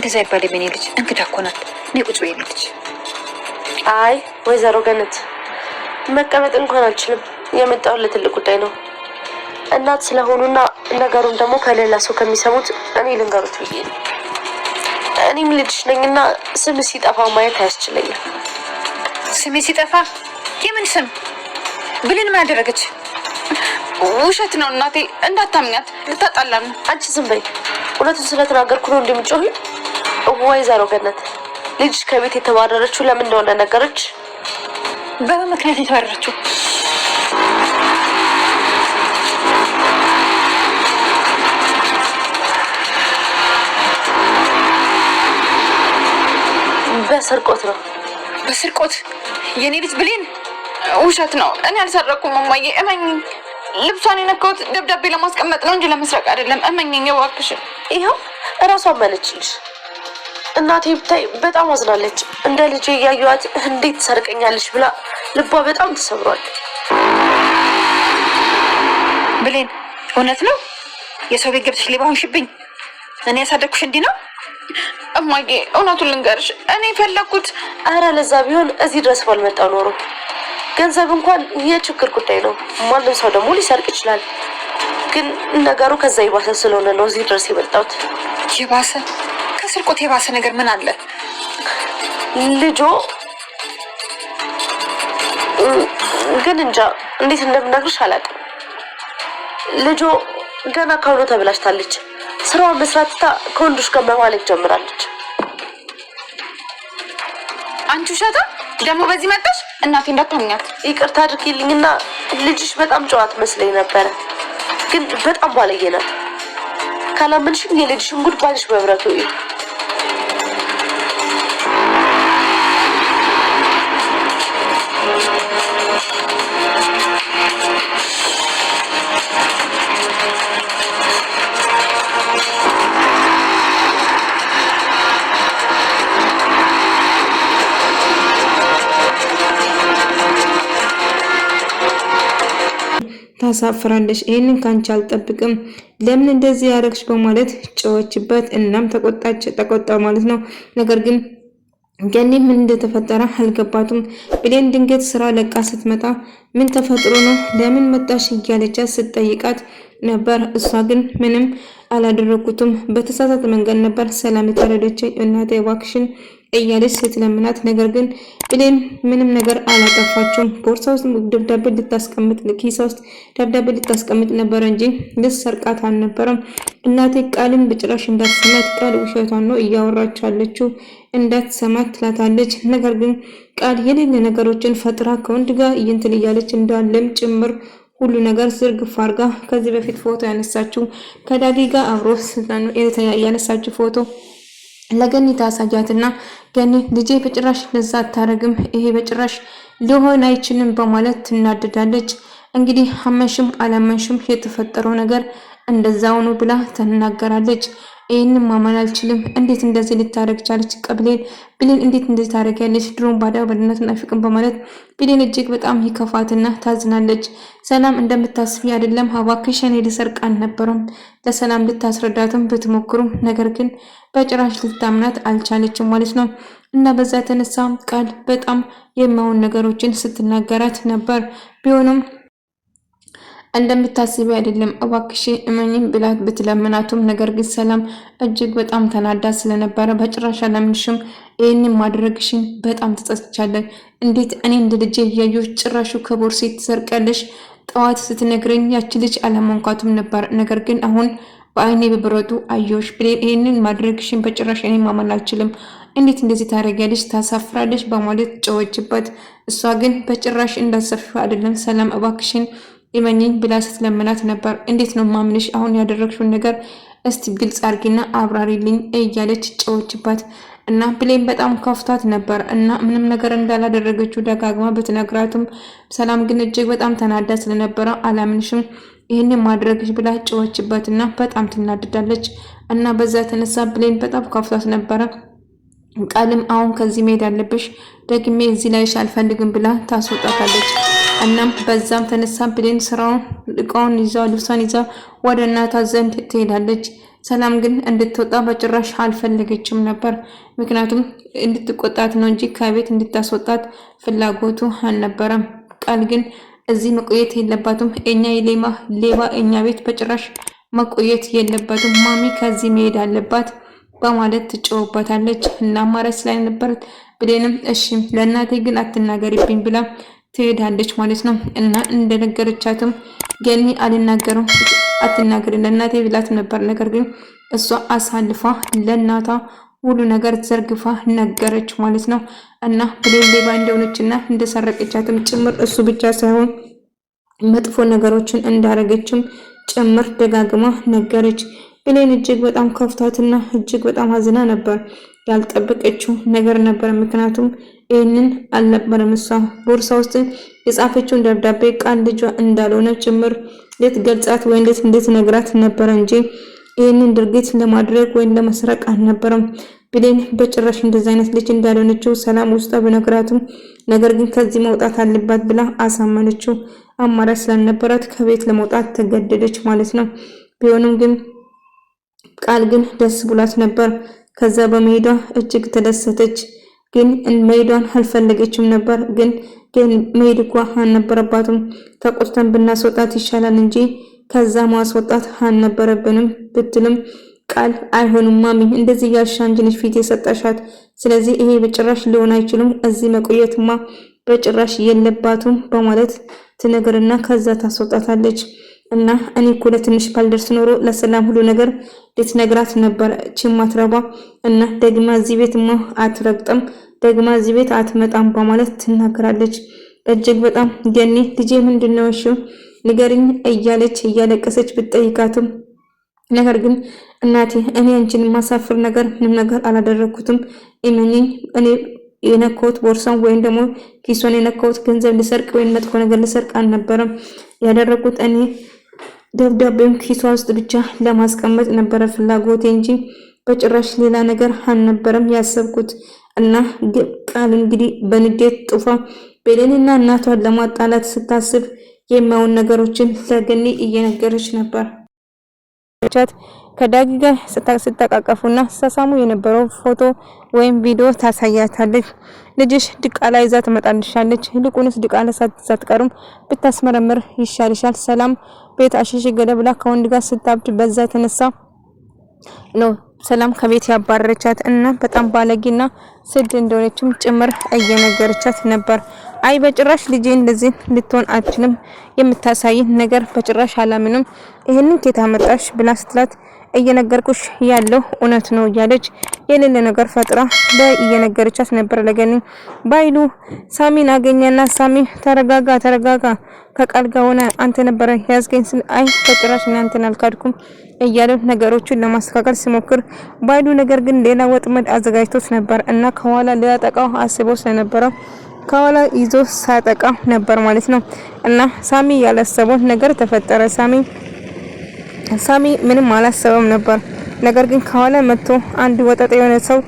እንደዛ ይባል የኔ ልጅ እንግዳ እኮ ናት። ነይ ቁጭ በይ ልጅ። አይ ወይዘሮ ገነት መቀመጥ እንኳን አልችልም። የመጣው ለትልቅ ጉዳይ ነው። እናት ስለሆኑና ነገሩን ደግሞ ከሌላ ሰው ከሚሰሙት እኔ ልንገሩት ብዬ ነው። እኔም ልጅ ነኝና ስም ሲጠፋ ማየት አያስችለኝም። ስሜ ሲጠፋ? የምን ስም? ብሌን ምን አደረገች? ውሸት ነው እናቴ፣ እንዳታምኛት፣ ልታጣላም ነው። አንቺ ዝም በይ። እውነቱን ስለተናገርኩ ነው እንደምጮህ። ወይዘሮ ገነት ልጅ ከቤት የተባረረችው ለምን እንደሆነ ነገረች? በምን ምክንያት የተባረረችው? በስርቆት ነው። በስርቆት? የኔ ልጅ ብሌን? ውሸት ነው። እኔ አልሰረኩም እማዬ፣ እመኝኝ። ልብሷን የነካሁት ደብዳቤ ለማስቀመጥ ነው እንጂ ለመስረቅ አይደለም። እመኝኝ እባክሽ። ይኸው እራሷን መለችልሽ። እናቴ ብታይ በጣም አዝናለች። እንደ ልጄ እያየኋት እንዴት ትሰርቀኛለች ብላ ልቧ በጣም ተሰብሯል። ብሌን እውነት ነው? የሰው ቤት ገብተሽ ሌባ ሆንሽብኝ? እኔ ያሳደግኩሽ እንዲህ ነው? እማዬ እውነቱን ልንገርሽ፣ እኔ ፈለኩት። አረ ለዛ ቢሆን እዚህ ድረስ ባልመጣው ኖሮ። ገንዘብ እንኳን የችግር ጉዳይ ነው። ማንም ሰው ደግሞ ሊሰርቅ ይችላል። ግን ነገሩ ከዛ የባሰ ስለሆነ ነው እዚህ ድረስ የመጣሁት። የባሰ? ከስርቆት የባሰ ነገር ምን አለ? ልጆ ግን እንጃ እንዴት እንደምነግርሽ አላውቅም። ልጆ ገና ካሁኑ ተበላሽታለች። ስራዋን መስራትታ ከወንዶች ጋር መማለቅ ጀምራለች። አንቺ ውሸታ ደግሞ በዚህ መጣሽ? እናቴ እንዳታምኛት። ይቅርታ አድርጊልኝና ልጅሽ በጣም ጨዋ ትመስለኝ ነበረ፣ ግን በጣም ባለጌ ናት። ካላመንሽኝ የልጅሽን ጉድ ባልሽ በብረቱ እዩ። ታሳፍራለሽ። ይሄንን ካንቺ አልጠብቅም። ለምን እንደዚህ ያደረግሽ በማለት ጨወችበት። እናም ተቆጣ ማለት ነው። ነገር ግን ገኒ ምን እንደተፈጠረ አልገባትም። ብሌን ድንገት ስራ ለቃ ስትመጣ ምን ተፈጥሮ ነው ለምን መጣሽ እያለቻት ስትጠይቃት ነበር። እሷ ግን ምንም አላደረኩትም በተሳሳተ መንገድ ነበር ሰላም የተረደችኝ እናቴ እባክሽን እያለች ስትለምናት፣ ነገር ግን ብሌን ምንም ነገር አላጠፋችም። ቦርሳ ውስጥ ደብዳቤ ልታስቀምጥ ኪሳ ውስጥ ደብዳቤ ልታስቀምጥ ነበር እንጂ ልትሰርቃት አልነበረም። እናቴ ቃልን በጭራሽ እንዳትሰማት፣ ቃል ውሸቷን ነው እያወራች ያለችው እንዳትሰማት ትላታለች። ነገር ግን ቃል የሌለ ነገሮችን ፈጥራ ከወንድ ጋር እንትን እያለች እንዳለም ጭምር ሁሉ ነገር ዝርግፍ አድርጋ ከዚህ በፊት ፎቶ ያነሳችው ከዳጊ ጋር አብሮ ያነሳችው ፎቶ ለገኒ ታሳያትና ገኒ ልጄ በጭራሽ ለዛ አታረግም፣ ይሄ በጭራሽ ሊሆን አይችልም በማለት ትናደዳለች። እንግዲህ አመንሽም አላመንሽም የተፈጠረው ነገር እንደዛው ነው ብላ ተናገራለች። ይሄንን ማመን አልችልም፣ እንዴት እንደዚህ ልታረግ ቻለች? ብሌን እንዴት እንደዚህ ታረጋለች? ድሮን ባዳ በድነትና ፍቅም በማለት ብሌን እጅግ በጣም ይከፋትና ታዝናለች። ሰላም እንደምታስቢ አይደለም፣ እባክሽ እኔ ልሰርቅ አልነበረም። ለሰላም ልታስረዳትም ብትሞክሩም ነገር ግን በጭራሽ ልታምናት አልቻለችም ማለት ነው። እና በዛ የተነሳ ቃል በጣም የማይሆን ነገሮችን ስትናገራት ነበር። ቢሆንም እንደምታስቢ አይደለም እባክሽ እመኝም ብላት ብትለምናቱም ነገር ግን ሰላም እጅግ በጣም ተናዳ ስለነበረ በጭራሽ አላምንሽም፣ ይሄንን ማድረግሽን በጣም ተጸጽቻለሁ። እንዴት እኔ እንደ ልጄ እያየሁ ጭራሹ ከቦርሴ ትሰርቃለሽ? ጠዋት ስትነግረኝ ያቺ ልጅ አላመንኳትም ነበር፣ ነገር ግን አሁን በአይኔ በብረቱ አየሁሽ። ይሄንን ማድረግሽን በጭራሽ እኔ ማመን አልችልም። እንዴት እንደዚህ ታደርጊያለሽ? ታሳፍራለሽ በማለት ጨወችበት። እሷ ግን በጭራሽ እንዳሰፍሽ አይደለም ሰላም እባክሽን እመኚኝ ብላ ስትለምናት ነበር። እንዴት ነው ማምንሽ? አሁን ያደረግሽውን ነገር እስቲ ግልጽ አርጊና አብራሪልኝ እያለች ጨወችባት እና ብሌን በጣም ከፍቷት ነበር እና ምንም ነገር እንዳላደረገችው ደጋግማ ብትነግራትም ሰላም ግን እጅግ በጣም ተናዳ ስለነበረ አላምንሽም ይሄንን ማድረግሽ ብላ ጨወችባትና በጣም ትናደዳለች እና በዛ ተነሳ ብሌን በጣም ከፍቷት ነበረ። ቃልም አሁን ከዚህ መሄድ አለብሽ ደግሜ እዚህ ላይሽ አልፈልግም ብላ ታስወጣታለች። እናም በዛም ተነሳ ብሌን ስራውን እቃውን ይዛ ልብሷን ይዛ ወደ እናቷ ዘንድ ትሄዳለች። ሰላም ግን እንድትወጣ በጭራሽ አልፈለገችም ነበር። ምክንያቱም እንድትቆጣት ነው እንጂ ከቤት እንድታስወጣት ፍላጎቱ አልነበረም። ቃል ግን እዚህ መቆየት የለባትም፣ እኛ ሌባ እኛ ቤት በጭራሽ መቆየት የለባትም፣ ማሚ ከዚህ መሄድ አለባት በማለት ትጮህባታለች። እና አማራጭ ስለነበረ ብሌንም እሺ ለእናቴ ግን አትናገሪብኝ ብላ ትሄዳለች ማለት ነው። እና እንደነገረቻትም ገኒ አልናገርም አትናገሪ ለእናቴ ብላት ነበር። ነገር ግን እሷ አሳልፋ ለእናቷ ሁሉ ነገር ዘርግፋ ነገረች ማለት ነው። እና ብሌን ሌባ እንደሆነችና እንደሰረቀቻትም ጭምር እሱ ብቻ ሳይሆን መጥፎ ነገሮችን እንዳረገችም ጭምር ደጋግማ ነገረች። ብሌን እጅግ በጣም ከፍታትና እጅግ በጣም አዝና ነበር። ያልጠበቀችው ነገር ነበር። ምክንያቱም ይህንን አልነበረም እሷ ቦርሳ ውስጥ የጻፈችውን ደብዳቤ ቃል ልጇ እንዳልሆነ ጭምር ልትገልጻት ወይ እንድትነግራት ነበር እንጂ ይህንን ድርጊት ለማድረግ ወይም ለመስረቅ አልነበረም። ብሌን በጭራሽ እንደዛ አይነት ልጅ እንዳልሆነችው ሰላም ውስጧ በነግራትም ነገር ግን ከዚህ መውጣት አለባት ብላ አሳመነችው። አማራጭ ስላልነበራት ከቤት ለመውጣት ተገደደች ማለት ነው። ቢሆንም ግን ቃል ግን ደስ ብሏት ነበር። ከዛ በመሄዷ እጅግ ተደሰተች። ግን መሄዷን አልፈለገችም ነበር። ግን መሄድ እኮ አልነበረባትም። ተቆጥተን ብናስወጣት ይሻላል እንጂ ከዛ ማስወጣት አልነበረብንም ብትልም ቃል አይሆንም ማሚ እንደዚህ ያልሽ አንቺ ነሽ ፊት የሰጠሻት። ስለዚህ ይሄ በጭራሽ ሊሆን አይችልም። እዚህ መቆየትማ በጭራሽ የለባቱም በማለት ትነግርና ከዛ ታስወጣታለች። እና እኔ እኮ ለትንሽ ባልደርስ ኖሮ ለሰላም ሁሉ ነገር ልትነግራት ነበር ችማትረባ እና ደግማ እዚህ ቤትማ አትረግጥም፣ ደግማ እዚህ ቤት አትመጣም በማለት ትናገራለች። እጅግ በጣም ገኒ ልጄ ምንድነው እሺ ንገሪኝ እያለች እያለቀሰች ብትጠይቃትም ነገር ግን እናቴ እኔ አንቺን ማሳፍር ነገር ምንም ነገር አላደረኩትም፣ እመኚኝ እኔ የነካሁት ቦርሳን ወይም ደግሞ ኪሶን የነካሁት ገንዘብ ልሰርቅ ወይም መጥፎ ነገር ልሰርቅ አልነበረም ያደረኩት እኔ ደብዳቤውን ኪሷ ውስጥ ብቻ ለማስቀመጥ ነበረ ፍላጎቴ እንጂ በጭራሽ ሌላ ነገር አልነበረም ያሰብኩት። እና ቃል እንግዲህ በንዴት ጥፋ ብሌንና እናቷን ለማጣላት ስታስብ የማይሆን ነገሮችን ለገኒ እየነገረች ነበር። ከዳጊ ጋር ስተቃቀፉና ሲሳሳሙ የነበረው ፎቶ ወይም ቪዲዮ ታሳያታለች። ልጅሽ ድቃላ ይዛ ትመጣልሻለች። ይልቁንስ ድቃላ ሳትቀርም ብታስመረምር ይሻልሻል። ሰላም ቤት አሽሽ ገደብላ ከወንድ ጋር ስታብድ በዛ የተነሳ ነው ሰላም ከቤት ያባረረቻት እና በጣም ባለጌና ስድ እንደሆነችም ጭምር እየነገረቻት ነበር። አይ በጭራሽ ልጄ እንደዚህ ልትሆን አትችልም፣ የምታሳይ ነገር በጭራሽ አላምንም፣ ይሄንን ከታ መጣሽ ብላ ስትላት እየነገርኩሽ ያለው እውነት ነው እያለች የሌለ ነገር ፈጥራ እየነገረቻት ነበር ለገኒ። ባይሉ ሳሚን አገኘና ሳሚ ተረጋጋ ከቃል ጋር ሆነ አንተ ነበር ያዝገኝ ስል አይ በጭራሽ እናንተን አልካድኩም እያለ ነገሮችን ለማስተካከል ሲሞክር ባይሉ ነገር ግን ሌላ ወጥመድ አዘጋጅቶት ነበር እና ከኋላ ሊያጠቃው አስቦ ስለነበረ ከኋላ ይዞ ሳጠቃ ነበር ማለት ነው። እና ሳሚ ያላሰበው ነገር ተፈጠረ። ሳሚ ምንም አላሰበም ነበር። ነገር ግን ከኋላ መጥቶ አንድ ወጠጤ የሆነ ሰው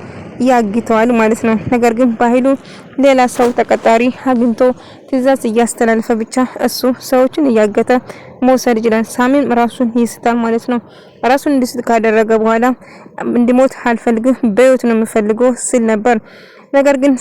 ያግተዋል ማለት ነው። ነገር ግን ባይሉ ሌላ ሰው ተቀጣሪ አግኝቶ ትዕዛዝ እያስተላለፈ ብቻ እሱ ሰዎችን እያገተ መውሰድ ይችላል። ሳሚም ራሱን ይስታል ማለት ነው። ራሱን እንዲስት ካደረገ በኋላ እንዲሞት አልፈልግም በህይወት ነው የምፈልገው ሲል ነበር። ነገር ግን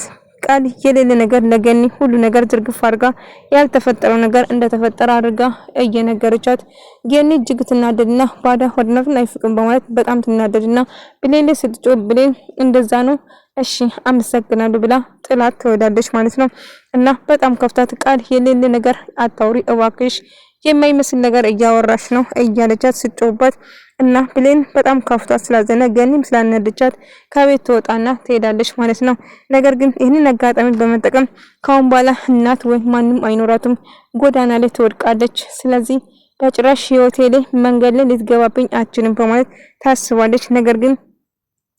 ቃል የሌለ ነገር ለገኒ ሁሉ ነገር ዝርግፍ አድርጋ ያልተፈጠረው ነገር እንደተፈጠረ አድርጋ እየነገረቻት ገኒ እጅግ ትናደድና ባዳ ወድነቱን አይፍቅም በማለት በጣም ትናደድና ብሌን ስትጮህ ብሌን እንደዛ ነው እሺ አመሰግናለሁ ብላ ጥላት ትወዳለች ማለት ነው። እና በጣም ከፍታት ቃል የሌለ ነገር አታውሪ እባክሽ የማይመስል ነገር እያወራሽ ነው እያለቻት ስትጮህባት እና ብሌን በጣም ከፍቷት ስላዘነ ገኒም ስላነደቻት ከቤት ትወጣና ትሄዳለች ማለት ነው። ነገር ግን ይህንን አጋጣሚ በመጠቀም ካሁን በኋላ እናት ወይ ማንም አይኖራትም፣ ጎዳና ላይ ትወድቃለች። ስለዚህ በጭራሽ ህይወቴ ላይ መንገድ ላይ ልትገባብኝ አትችልም በማለት ታስባለች። ነገር ግን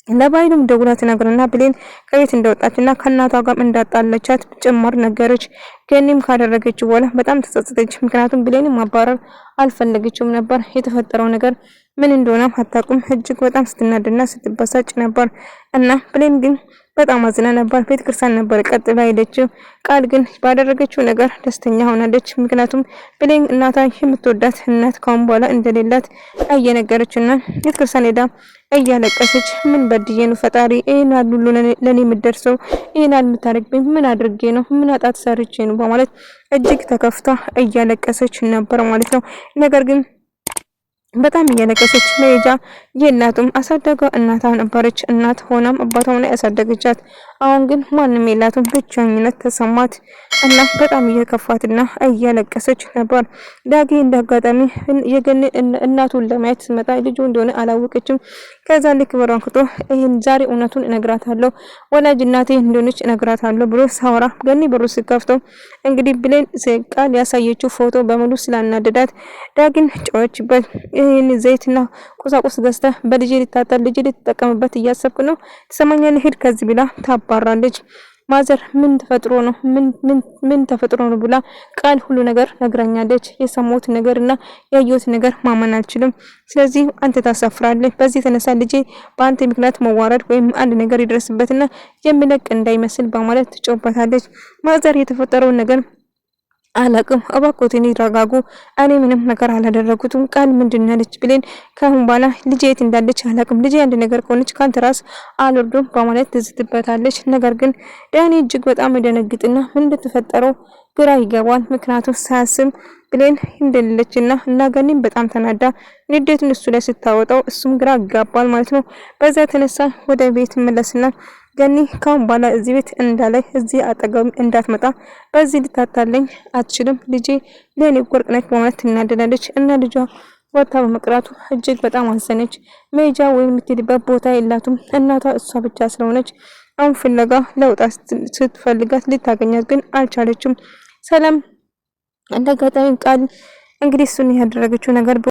ለባይሉም ደውላ ትነግርና ብሌን ከቤት እንደወጣችና ከእናቷ ጋር እንዳጣለቻት ጭምር ነገረች። ገኒም ካደረገችው በኋላ በጣም ተጸጸተች። ምክንያቱም ብሌን ማባረር አልፈለገችውም ነበር። የተፈጠረው ነገር ምን እንደሆነ አታውቅም። እጅግ በጣም ስትናደድና ስትበሳጭ ነበር። እና ብሌን ግን በጣም አዝና ነበር። ቤተክርስቲያን ነበር ቀጥላ ሄደችው። ቃል ግን ባደረገችው ነገር ደስተኛ ሆናለች። ምክንያቱም ብሌን እናቷ የምትወዳት እናት ካሁን በኋላ እንደሌላት እየነገረችና ቤተክርስቲያን ሄዳ እያለቀሰች ምን በድዬ ነው ፈጣሪ ይሄን ሁሉ ለኔ የምደርሰው? ይሄን የምታደርግብኝ ምን አድርጌ ነው? ምን አጣት ሰርቼ ነው? በማለት እጅግ ተከፍታ እያለቀሰች ነበር ማለት ነው። ነገር ግን በጣም እያለቀሰች መሄጃ የእናቱም አሳደጋ እናቷ ነበረች። እናት ሆናም አባቷ ሆና ያሳደገቻት። አሁን ግን ማንም የላትም፣ ብቸኝነት ተሰማት እና በጣም እየከፋትና እያለቀሰች ነበር። ዳጊ እንዳጋጣሚ የገኒ እናቱን ለማየት ሲመጣ ልጁ እንደሆነ አላወቀችም። ከዛ ልክ በሯን ክቶ ይሄን ዛሬ እውነቱን እነግራታለሁ፣ ወላጅ እናቴ እንደሆነች እነግራታለሁ ብሎ ሳወራ ገኒ በሩ ሲከፍተው እንግዲህ ብሌን ቃል ያሳየችው ፎቶ በሙሉ ስላናደዳት ዳጊን ጮኸችበት። ይሄን ዘይትና ቁሳቁስ ገዝታ በልጄ ልታጠል ልጄ ልትጠቀምበት እያሰብኩ ነው፣ ትሰማኛለህ? ሂድ ከዚህ ብላ ታባራለች። ማዘር ምን ተፈጥሮ ነው ምን ተፈጥሮ ነው ብላ ቃል ሁሉ ነገር ነግራኛለች። የሰማሁት ነገርና ያየሁት ነገር ማመን አልችልም። ስለዚህ አንተ ታሳፍራለህ። በዚህ የተነሳ ልጄ በአንተ ምክንያት መዋረድ ወይም አንድ ነገር ይደርስበትና የሚለቅ እንዳይመስል በማለት ትጮህበታለች። ማዘር የተፈጠረውን ነገር አላቅም፣ እባክዎትን ይረጋጉ፣ እኔ ምንም ነገር አላደረጉትም። ቃል ምንድን ያለች ብሌን ካሁን በኋላ ልጄ የት እንዳለች አላቅም፣ ልጄ አንድ ነገር ከሆነች ካንተ ራስ አልወርዱም በማለት ትዝትበታለች። ነገር ግን ዳኒ እጅግ በጣም ይደነግጥና ምን እንደተፈጠረው ግራ ይገባል። ምክንያቱም ሳያስብ ብሌን እንደሌለችና እና ገኒም በጣም ተናዳ ንዴቱን እሱ ላይ ስታወጣው እሱም ግራ ይጋባል ማለት ነው። በዛ የተነሳ ወደ ቤት መለስና ገኒ ካሁን በኋላ እዚህ ቤት እንዳላይ እዚህ አጠገብ እንዳትመጣ በዚህ ልታታለኝ አትችልም፣ ልጄ ለኔ ወርቅ ነች በማለት ትናደዳለች። እና ልጇ ወጣ በመቅራቱ እጅግ በጣም አዘነች። መሄጃ ወይም የምትሄድበት ቦታ የላትም። እናቷ እሷ ብቻ ስለሆነች አሁን ፍለጋ ለውጣ ስትፈልጋት ልታገኛት ግን አልቻለችም። ሰላም እንደጋጣሚ ቃል እንግዲህ እሱን ያደረገችው ነገር